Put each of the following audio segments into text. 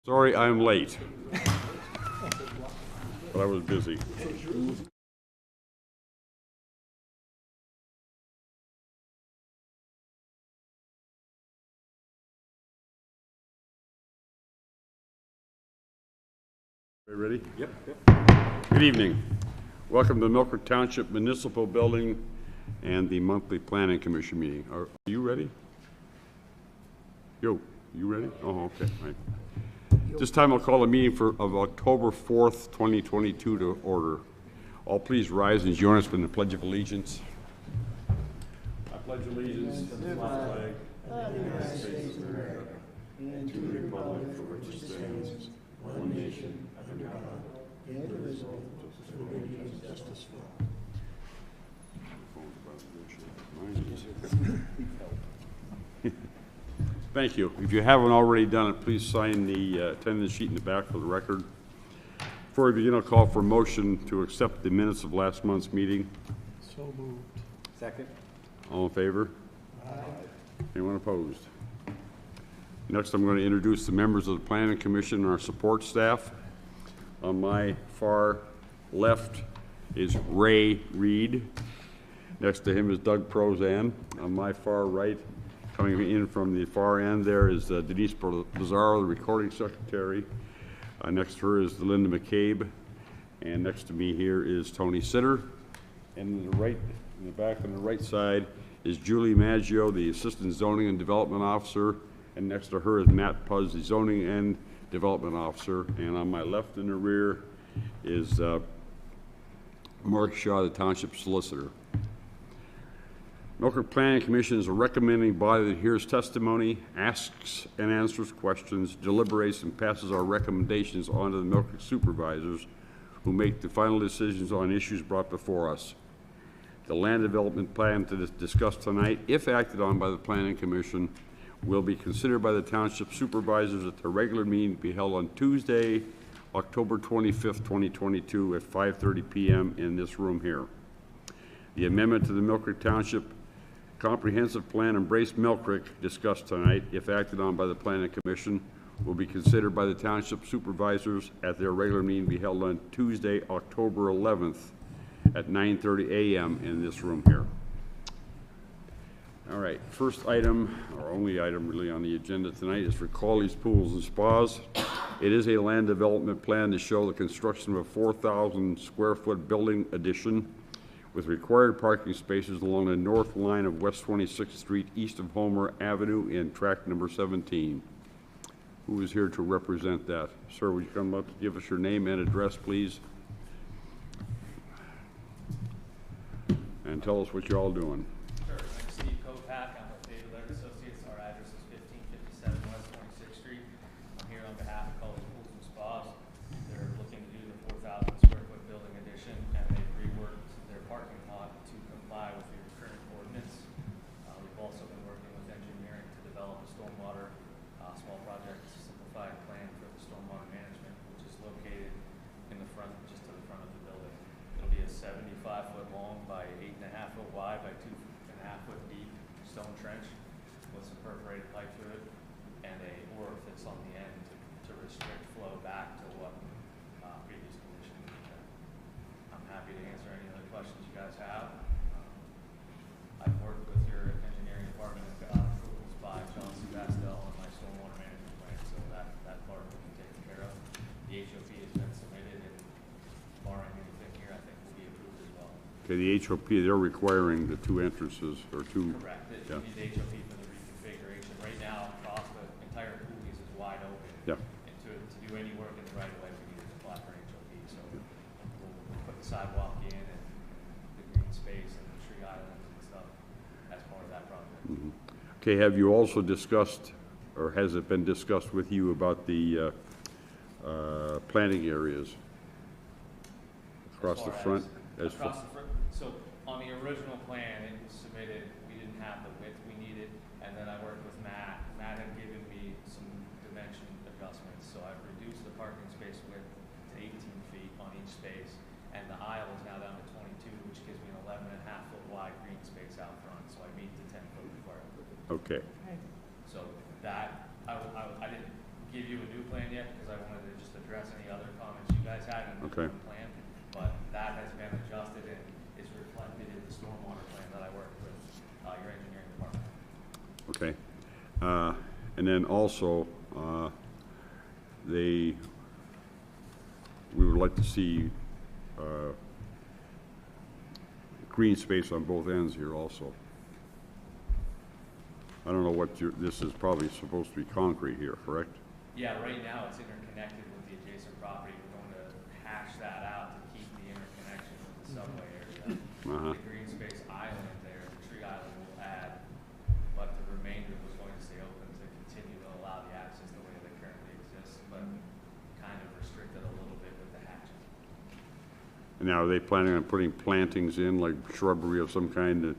Sorry I'm late, but I was busy. Ready? Yep. Good evening. Welcome to Milford Township Municipal Building and the monthly Planning Commission meeting. Are you ready? Yo, you ready? Oh, okay. Right. This time I'll call the meeting of October 4th, 2022 to order. All please rise and join us in the Pledge of Allegiance. I pledge allegiance to the flag of the United States of America and to the republic for which it stands, one nation, under God, indivisible, with liberty and justice for all. Thank you. If you haven't already done it, please sign the attendance sheet in the back for the record. Before we begin, I'll call for a motion to accept the minutes of last month's meeting. So moved. Second. All in favor? Aye. Anyone opposed? Next, I'm going to introduce the members of the Planning Commission and our support staff. On my far left is Ray Reed. Next to him is Doug Prozan. On my far right, coming in from the far end there is Denise Lazaro, the recording secretary. Next to her is Linda McCabe. And next to me here is Tony Sitter. And in the back on the right side is Julie Maggio, the Assistant Zoning and Development Officer. And next to her is Matt Puzz, the Zoning and Development Officer. And on my left in the rear is Mark Shaw, the Township Solicitor. Milford Planning Commission is a recommending body that hears testimony, asks and answers questions, deliberates and passes our recommendations on to the Milford supervisors who make the final decisions on issues brought before us. The land development plan to discuss tonight, if acted on by the Planning Commission, will be considered by the Township supervisors at their regular meeting to be held on Tuesday, October 25th, 2022 at 5:30 p.m. in this room here. The amendment to the Milford Township Comprehensive Plan Embrace Mill Creek discussed tonight, if acted on by the Planning Commission, will be considered by the Township supervisors at their regular meeting to be held on Tuesday, October 11th at 9:30 a.m. in this room here. All right, first item, or only item really on the agenda tonight, is for Cawley's Pools and Spas. It is a land development plan to show the construction of a 4,000 square foot building addition with required parking spaces along the north line of West 26th Street east of Homer Avenue in tract number 17. Who is here to represent that? Sir, would you come up and give us your name and address, please? And tell us what you're all doing. Sure. I'm Steve Kopak. I'm with David Laird Associates. Our address is 1557 West 26th Street. I'm here on behalf of Cawley's Pools and Spas. They're looking to do the 4,000 square foot building addition, and they've reworked their parking lot to comply with your current ordinance. We've also been working with engineering to develop a stormwater small project simplified plan for the stormwater management, which is located in the front, just to the front of the building. It'll be a 75-foot long by 8.5 foot wide by 2.5 foot deep stone trench with some perforated pipe through it and a wharf that's on the end to restrict flow back to what previous conditions had. I'm happy to answer any other questions you guys have. I've worked with your engineering department and got approvals by John Sebastel on my stormwater management plan, so that part will be taken care of. The HOP has been submitted, and barring anything here, I think will be approved as well. Okay, the HOP, they're requiring the two entrances or two. Correct. Yeah. You need the HOP for the reconfiguration. Right now, across the entire Coolies is wide open. Yeah. And to do any work in the right of way, we need to apply for HOP. So we'll put the sidewalk in and the green space and the tree islands and stuff as part of that project. Mm-hmm. Okay, have you also discussed, or has it been discussed with you about the planting areas across the front? Across the front. So on the original plan, it was submitted, we didn't have the width we needed, and then I worked with Matt. Matt had given me some dimension adjustments, so I've reduced the parking space width to 18 feet on each space, and the aisle is now down to 22, which gives me an 11.5 foot wide green space out front, so I meet the 10 foot requirement. Okay. So that, I didn't give you a new plan yet, because address any other comments you guys had in the Okay. plan, but that has been adjusted and is reflected in the stormwater plan that I worked with your engineering department. Okay. And then also, we would like to see green space on both ends here also. I don't know what this is probably supposed to be concrete here, correct? Yeah, right now it's interconnected with the adjacent property. We're going to hash that out to keep the interconnection with the subway area. Uh-huh. The green space island there, the tree island will add, but the remainder was going to stay open to continue to allow the access the way that currently exists, but kind of restricted a little bit with the hatching. And now, are they planning on putting plantings in, like shrubbery of some kind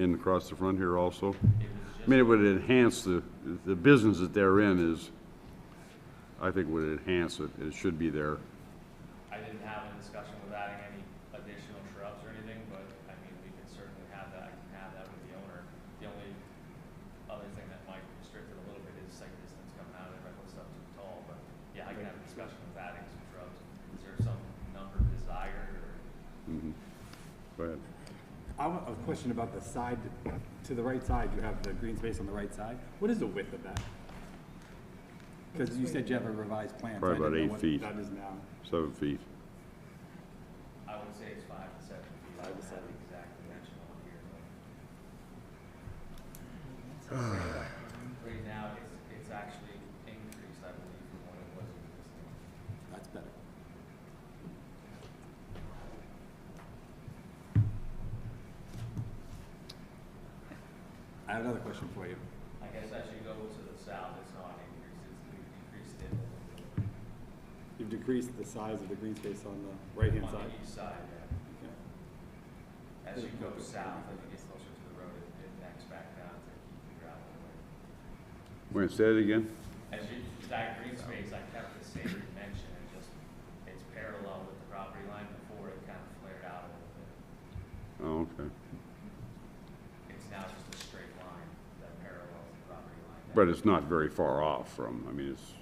in across the front here also? I mean, it would enhance the business that they're in is, I think would enhance it. It should be there. I didn't have a discussion with adding any additional shrubs or anything, but I mean, we can certainly have that. I can have that with the owner. The only other thing that might restrict it a little bit is sight distance coming out of there, if it's up too tall, but yeah, I can have a discussion with adding some shrubs. Is there some number desired or? Mm-hmm. Go ahead. I have a question about the side, to the right side, you have the green space on the right side. What is the width of that? Because you said you have a revised plan. so I Probably about didn't know 8 what feet. That is now. 7 feet. I would say it's 5 to 7 feet. 5 to I don't have 7. the exact dimension on here, but. Right now, it's actually increased, I believe, from what it was existing. That's better. I have another question for you. I guess as you go to the south, it's not increased, we've decreased it a little bit. You've decreased the size of the green space on the right-hand On side. the east side, yeah. Okay. As you go south, as you get closer to the road, it necks back down to keep the gravel away. Wait, say it again? As you, that green space, I kept the same dimension, it's parallel with the property line before it kind of flared out a little bit. Oh, okay. It's now just a straight line that parallels the property line. But it's not very far off from, I mean, it's,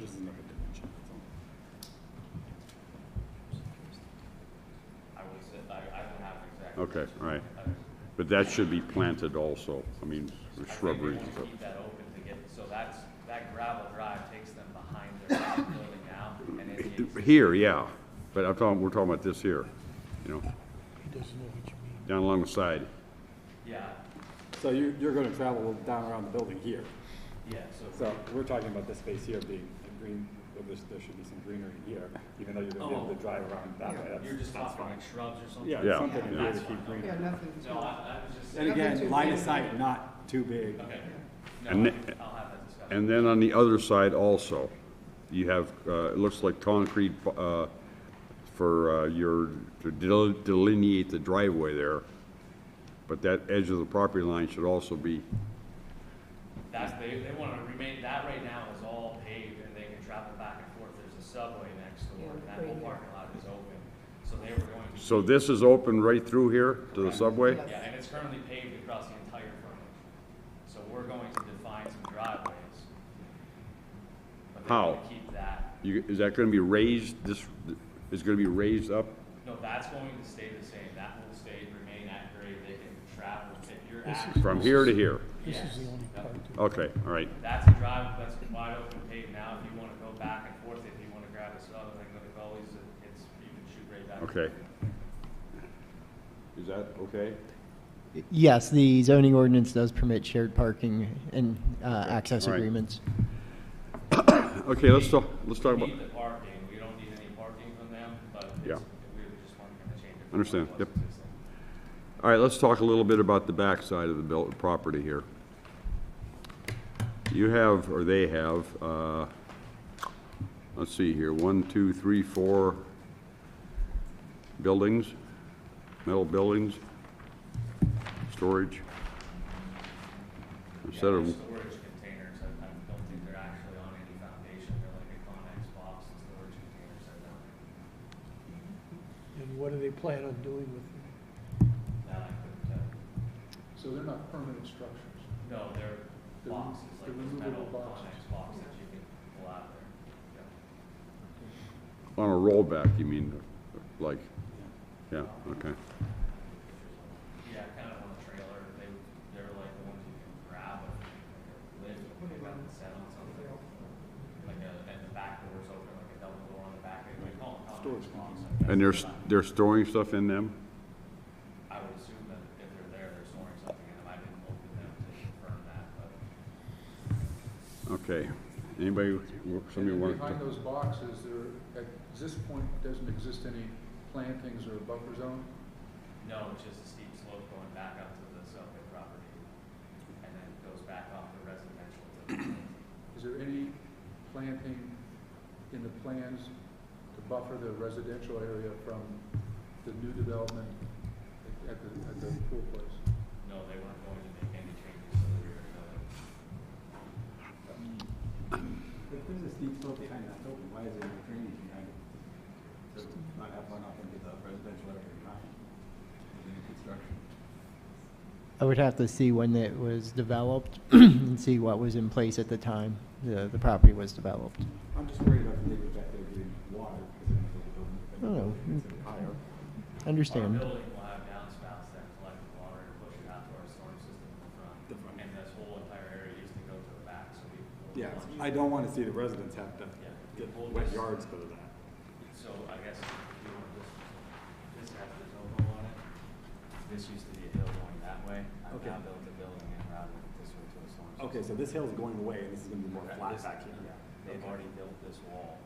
This is another dimension, that's all. I would say, I don't have an exact. okay, all right. I But that should be planted also. I mean, with think shrubbery we and want stuff. to keep that open to get, so that gravel drive takes them behind their building now, and then Here, yeah, but we're talking about this here, you know, He doesn't know what you mean. down along the side. yeah, So you're going to travel down around the building here. yeah, So we're talking about this space here being green, there should be some greenery here, even though you're going to be able to drive around that way. You're just That's talking fine. like shrubs or something? Yeah, Yeah, something yeah. here to keep green. Yeah, nothing. No, I was just. And again, line of sight, not too big. Okay. And No, the- I'll have that discussion. And then on the other side also, you have, it looks like concrete for to delineate the driveway there. But that edge of the property line should also be, They want to remain, that right now is all paved and they can travel back and forth. There's a subway next door and that whole parking lot is open. So they were going to. so this is open right through here to the Correct. subway? Yeah, and it's currently paved across the entire frontage. So we're going to define some driveways. But they How? want to keep that. Is that gonna be raised, this is gonna be raised up? No, that's going to stay the same. That will remain at grade. They can travel if you're This at. is- From here to here? This Yes. is the only part. that- Okay, all right. That's a drive that's wide open paved now. If you want to go back and forth, if you want to grab this other thing with the gullies, you can shoot right back. Okay. Is that okay? Yes, the zoning ordinance does permit shared parking and access all right. agreements. Okay, let's talk We about, need the parking. We don't need any parking from them, but Yeah. we just weren't going to change it. from Understand, what was yep. existing. all right, let's talk a little bit about the back side of the property here. You have, or they have, let's see here, 1, 2, 3, 4 buildings, metal buildings, storage. Instead Yeah, of, they're storage containers. I don't think they're actually on any foundation. They're like a Connex box and storage containers set down there. And what do they plan on doing with them? That I couldn't tell. So they're not permanent structures? No, they're boxes, like the those metal removable boxes. Connex boxes that you can pull out there. Yeah. On a rollback, you mean, like, yeah, okay. Yeah, kind of on a trailer, they're like the ones you can grab with like a lift, when you got it set on something. Like and the back door's open, like a double door on the back, we call them Storage box. And they're storing stuff in them? I would assume that if they're there, they're storing something in them. I didn't open them to confirm that, but Okay. Anybody, somebody And want behind to? those boxes, there, at this point, doesn't exist any plantings or buffer zone? no, it's just a steep slope going back up to the subway property. And then it goes back off the residential to Is there any planting in the plans to buffer the residential area from the new development at the pool place? no, they weren't going to make any changes to the rear building. If there's a steep slope behind that building, why is there no drainage behind it? To not have runoff into the residential area behind, with the new construction. I would have to see when it was developed and see what was in place at the time the property was developed. I'm just worried about the neighbors back there getting water, because they're gonna build a building. Oh, It's gonna be higher. Understand. Our building will have downspouts that collect the water and push it out to our storm system in the front. The front. And this whole entire area used to go to the back, so we. Yeah, I don't wanna see the residents have to Yeah. get wet yards because of that. So I guess if you want this has the topo on it. This used to be a hill going that way. I've Okay. now built the building and routed it this way to a storm system. Okay, so this hill's going away, and this is gonna be more Okay, flat this- back here. yeah. They've Okay. already built this wall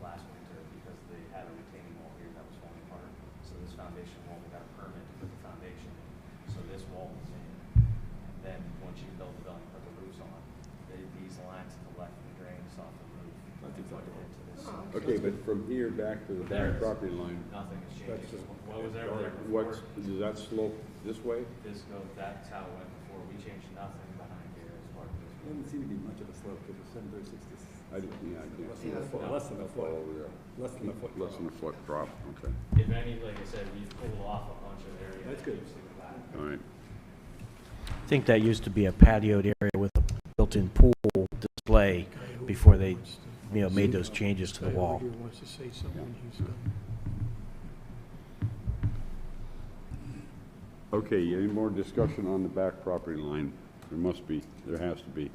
last winter because they had a retaining wall here that was falling apart. So this foundation wall, we got a permit to put the foundation in. So this wall was in. And then, once you build the building, put the roofs on, these lines to the left drains off the roof. That's exactly Put it into this. Okay, but from here back to the back property line, Nothing has That's changed. just- What was there before? does that slope this way? This goes, that's how it went before. We changed nothing behind here as part of this. It doesn't seem to be much of a slope, because it's 736 to I didn't, yeah, I less can't. than a foot, less than a All foot, over there. less than a foot. Less than a foot drop, okay. If any, like I said, we pulled off a bunch of areas. That's good. used to go back. All right. I think that used to be a patioed area with a built-in pool display before they, made those changes to the Guy wall. over here wants to say something, he's done. Okay, any more discussion on the back property line? There must be, there has to be.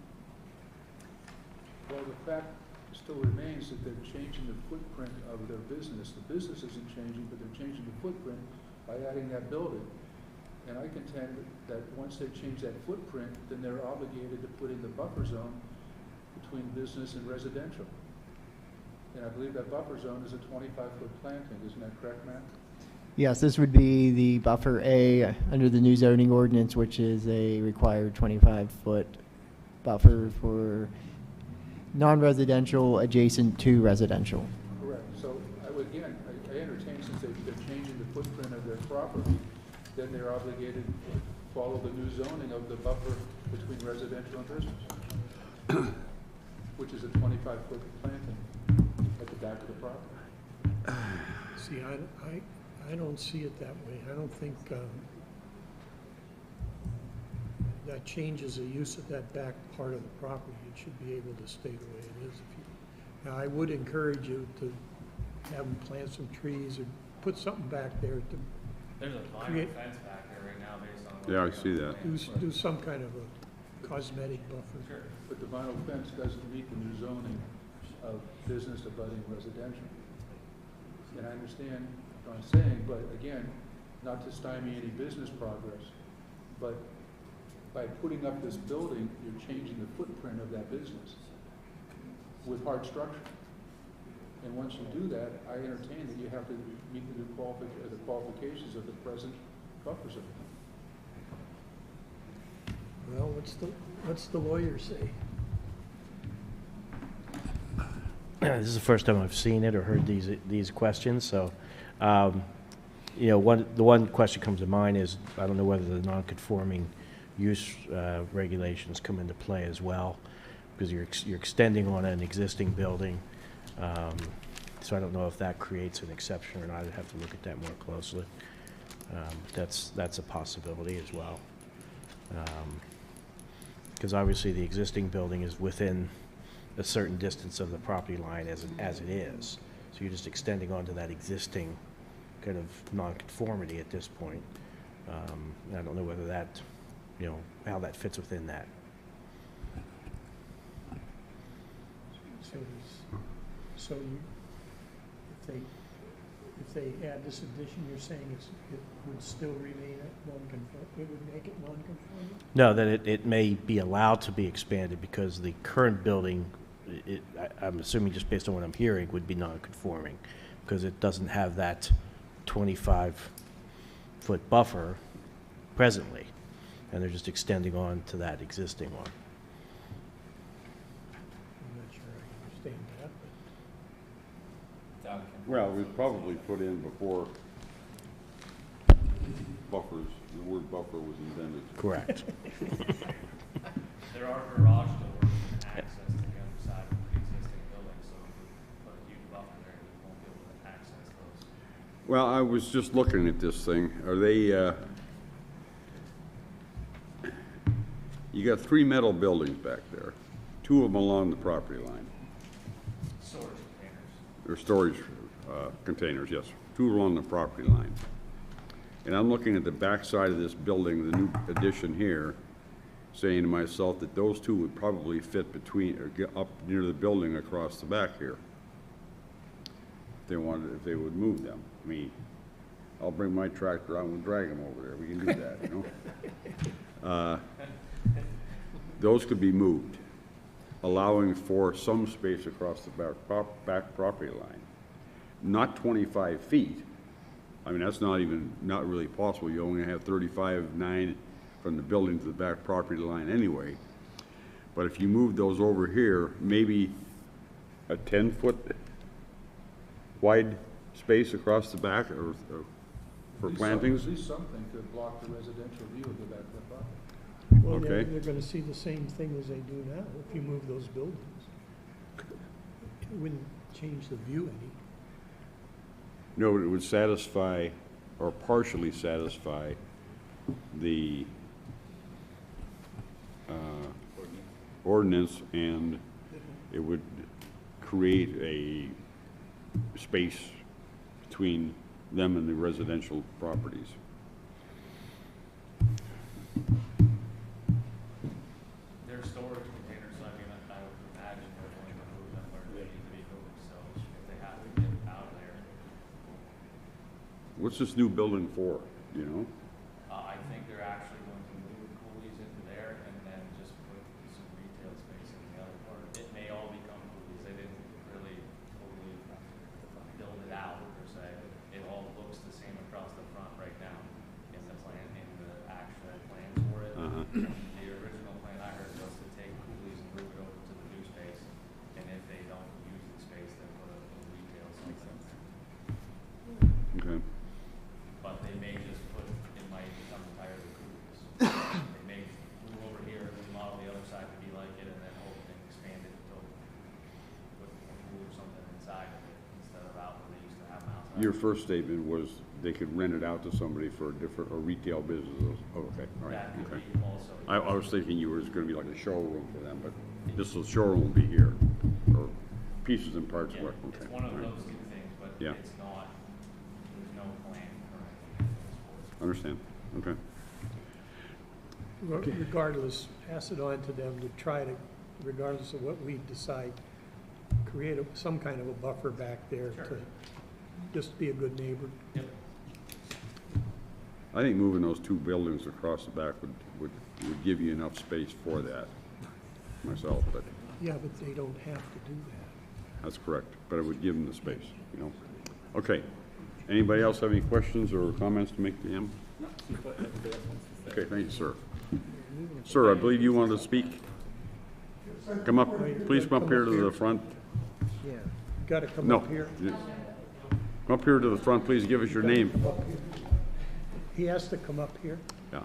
Well, the fact still remains that they're changing the footprint of their business. The business isn't changing, but they're changing the footprint by adding that building. And I contend that once they change that footprint, then they're obligated to put in the buffer zone between business and residential. And I believe that buffer zone is a 25-foot planting, isn't that correct, Matt? Yes, this would be the buffer A under the new zoning ordinance, which is a required 25-foot buffer for non-residential adjacent to residential. Correct. So I would, again, I entertain, since they're changing the footprint of their property, then they're obligated to follow the new zoning of the buffer between residential and business, which is a 25-foot planting at the back of the property. See, I don't see it that way. I don't think that changes the use of that back part of the property. It should be able to stay the way it is. Now, I would encourage you to have them plant some trees or put something back there to There's a vinyl Create- fence back there right now based on. what Yeah, I we're see gonna that. plan. do some kind of a cosmetic buffer. Sure. But the vinyl fence doesn't meet the new zoning of business abutting residential. And I understand what I'm saying, but again, not to stymie any business progress, but by putting up this building, you're changing the footprint of that business with hard structure. And once you do that, I entertain that you have to meet the new qualifications of the present buffer zone. Well, what's the lawyer say? This is the first time I've seen it or heard these questions, so, the one question comes to mind is, I don't know whether the non-conforming use regulations come into play as well, because you're extending on an existing building, so I don't know if that creates an exception or not. I'd have to look at that more closely. That's a possibility as well. Because obviously the existing building is within a certain distance of the property line as it is. So you're just extending onto that existing kind of nonconformity at this point. And I don't know whether that, how that fits within that. So you, if they add this addition, you're saying it would still remain non-conforming, it would make it non-conforming? No, that it may be allowed to be expanded because the current building, I'm assuming just based on what I'm hearing, would be non-conforming because it doesn't have that 25-foot buffer presently, and they're just extending on to that existing one. I'm not sure I understand that, but. Well, we probably put in before buffers, the word buffer was invented. Correct. There are garage doors and access to the other side of the existing building, so if we put a huge buffer there, we won't be able to access those. Well, I was just looking at this thing. Are they, you got 3 metal buildings back there, 2 of them along the property line. Storage containers. They're storage containers, yes. 2 along the property line. And I'm looking at the back side of this building, the new addition here, saying to myself that those 2 would probably fit between, or get up near the building across the back here. If they would move them. I mean, I'll bring my tractor out and drag them over there. We can do that, you know? Those could be moved, allowing for some space across the back property line. Not 25 feet. I mean, that's not really possible. You only have 35.9 from the building to the back property line anyway. But if you move those over here, maybe a 10-foot wide space across the back or for plantings? At least something to block the residential view of the back of the property. Well, Okay. they're gonna see the same thing as they do now, if you move those buildings. It wouldn't change the view any. No, it would satisfy or partially satisfy the ordinance, and it would create a space between them and the residential properties. They're storage containers, so I mean, I would imagine they're going to move them where they need to be moved, so if they have to get out of there. What's this new building for, you know? I think they're actually going to move coolies into there and then just put some retail space in the other part. It may all become coolies. They didn't really totally build it out per se. It all looks the same across the front right now in the plan, in the actual plans for it. The original plan I heard was to take coolies and move it over to the new space, and if they don't use the space, then put a retail something there. Okay. But they may just put, it might become entirely coolies. They may move over here, remodel the other side to be like it, and then open and expand it to put a pool or something inside of it instead of out where they used to have them outside. Your first statement was they could rent it out to somebody for a retail business. Oh, okay, all right, That could okay. be also. I was thinking you were gonna be like a showroom for them, but this showroom will be here, or pieces and parts Yeah, of it, okay. it's one of all right. those two things, but Yeah. it's not, there's no plan currently. Understand, okay. Regardless, pass it on to them to try to, regardless of what we decide, create some kind of a buffer back there Sure. to just be a good neighbor. Yep. I think moving those 2 buildings across the back would give you enough space for that, myself, but Yeah, but they don't have to do that. that's correct. But it would give them the space, you know? Okay. Anybody else have any questions or comments to make to him? Okay, thank you, sir. Sir, I believe you wanted to speak? Come up, please come up here to the front. Yeah. You gotta come No. up here. Come up here to the front, please, give us your name. Come up here. He has to come up here. Yeah.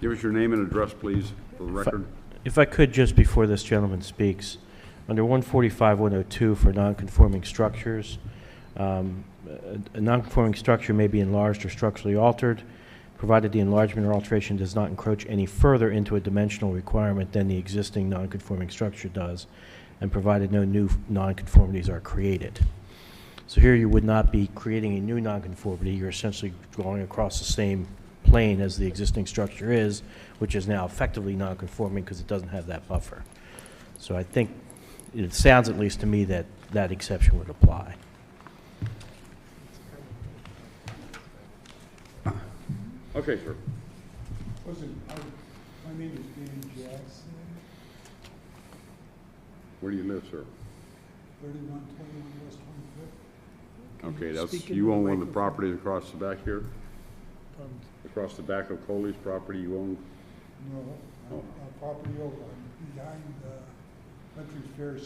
Give us your name and address, please, for the record. If I could, just before this gentleman speaks, under 145-102 for nonconforming structures, a nonconforming structure may be enlarged or structurally altered. provided the enlargement or alteration does not encroach any further into a dimensional requirement than the existing nonconforming structure does, and provided no new nonconformities are created. So here you would not be creating a new nonconformity, you're essentially going across the same plane as the existing structure is, which is now effectively nonconforming because it doesn't have that buffer. So I think, it sounds at least to me that that exception would apply. Okay, sir. Listen, my name is Dan Jackson, Where do you live, sir? 3121 West 25th. Okay, that's, speak into you the own one of the microphone? properties across the back here? Um, Across the back of Coley's property you own? No, Oh. property over behind Country Fair